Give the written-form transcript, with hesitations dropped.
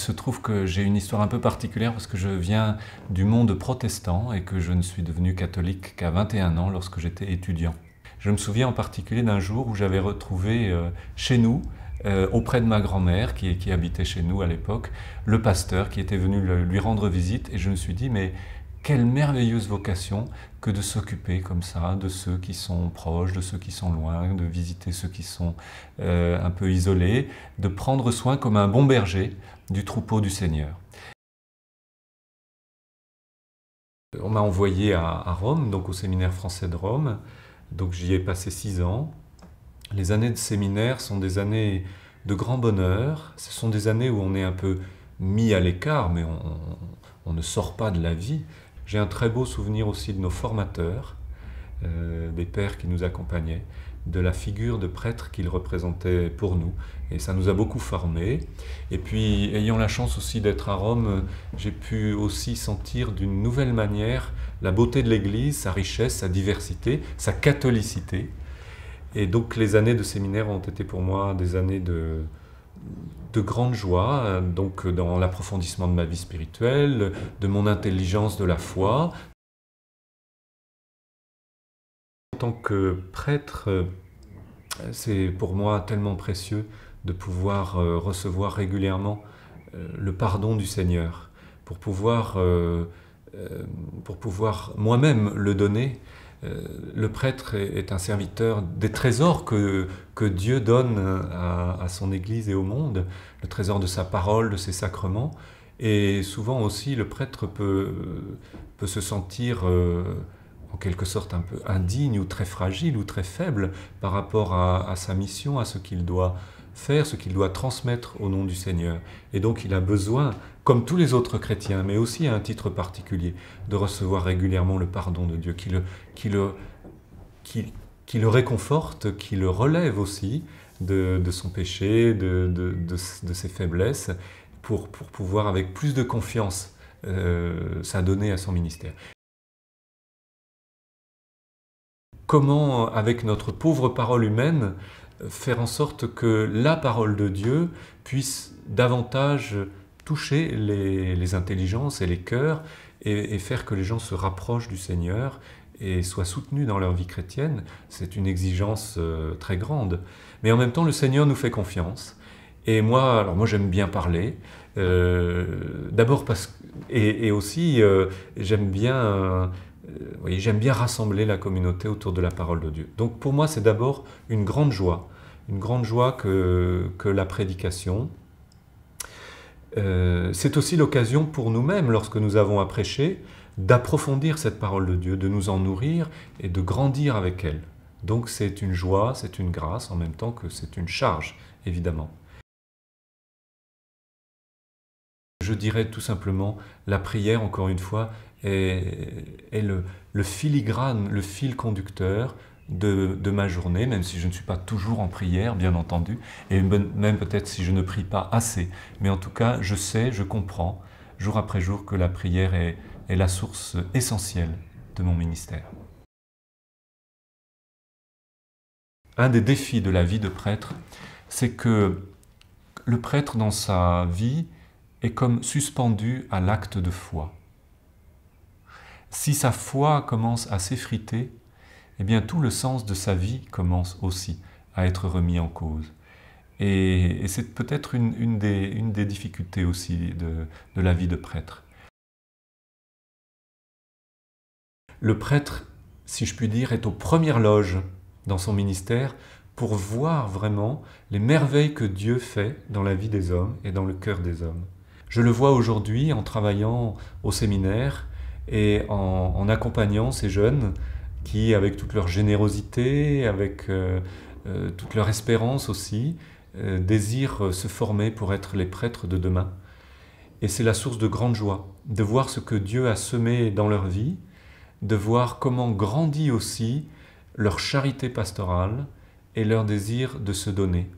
se trouve que j'ai une histoire un peu particulière parce que je viens du monde protestant et que je ne suis devenu catholique qu'à 21 ans lorsque j'étais étudiant. Je me souviens en particulier d'un jour où j'avais retrouvé chez nous, auprès de ma grand-mère qui habitait chez nous à l'époque, le pasteur qui était venu lui rendre visite, et je me suis dit mais quelle merveilleuse vocation que de s'occuper comme ça de ceux qui sont proches, de ceux qui sont loin, de visiter ceux qui sont un peu isolés, de prendre soin comme un bon berger du troupeau du Seigneur. On m'a envoyé à Rome, donc au séminaire français de Rome, donc j'y ai passé 6 ans. Les années de séminaire sont des années de grand bonheur, ce sont des années où on est un peu mis à l'écart, mais on ne sort pas de la vie. J'ai un très beau souvenir aussi de nos formateurs, des pères qui nous accompagnaient, de la figure de prêtre qu'ils représentaient pour nous. Et ça nous a beaucoup formés. Et puis, ayant la chance aussi d'être à Rome, j'ai pu aussi sentir d'une nouvelle manière la beauté de l'Église, sa richesse, sa diversité, sa catholicité. Et donc les années de séminaire ont été pour moi des années de grande joie, donc dans l'approfondissement de ma vie spirituelle, de mon intelligence de la foi. En tant que prêtre, c'est pour moi tellement précieux de pouvoir recevoir régulièrement le pardon du Seigneur, pour pouvoir moi-même le donner. Le prêtre est un serviteur des trésors que Dieu donne à son Église et au monde, le trésor de sa parole, de ses sacrements. Et souvent aussi, le prêtre peut se sentir en quelque sorte un peu indigne ou très fragile ou très faible par rapport à sa mission, à ce qu'il doit faire, ce qu'il doit transmettre au nom du Seigneur. Et donc il a besoin, comme tous les autres chrétiens, mais aussi à un titre particulier, de recevoir régulièrement le pardon de Dieu, qui le réconforte, qui le relève aussi de son péché, de ses faiblesses, pour pouvoir avec plus de confiance s'adonner à son ministère. Comment, avec notre pauvre parole humaine, faire en sorte que la parole de Dieu puisse davantage toucher les intelligences et les cœurs et faire que les gens se rapprochent du Seigneur et soient soutenus dans leur vie chrétienne. C'est une exigence très grande. Mais en même temps, le Seigneur nous fait confiance. Et moi j'aime bien parler, d'abord et aussi j'aime bien rassembler la communauté autour de la parole de Dieu. Donc pour moi, c'est d'abord une grande joie que la prédication. C'est aussi l'occasion pour nous-mêmes, lorsque nous avons à prêcher, d'approfondir cette parole de Dieu, de nous en nourrir et de grandir avec elle. Donc c'est une joie, c'est une grâce, en même temps que c'est une charge, évidemment. Je dirais tout simplement, la prière, encore une fois, est le filigrane, le fil conducteur de ma journée, même si je ne suis pas toujours en prière, bien entendu, et même peut-être si je ne prie pas assez. Mais en tout cas, je sais, je comprends, jour après jour, que la prière est la source essentielle de mon ministère. Un des défis de la vie de prêtre, c'est que le prêtre, dans sa vie, est comme suspendu à l'acte de foi. Si sa foi commence à s'effriter, eh bien tout le sens de sa vie commence aussi à être remis en cause. Et c'est peut-être une des difficultés aussi de la vie de prêtre. Le prêtre, si je puis dire, est aux premières loges dans son ministère pour voir vraiment les merveilles que Dieu fait dans la vie des hommes et dans le cœur des hommes. Je le vois aujourd'hui en travaillant au séminaire et en accompagnant ces jeunes qui, avec toute leur générosité, avec toute leur espérance aussi, désirent se former pour être les prêtres de demain. Et c'est la source de grande joie, de voir ce que Dieu a semé dans leur vie, de voir comment grandit aussi leur charité pastorale et leur désir de se donner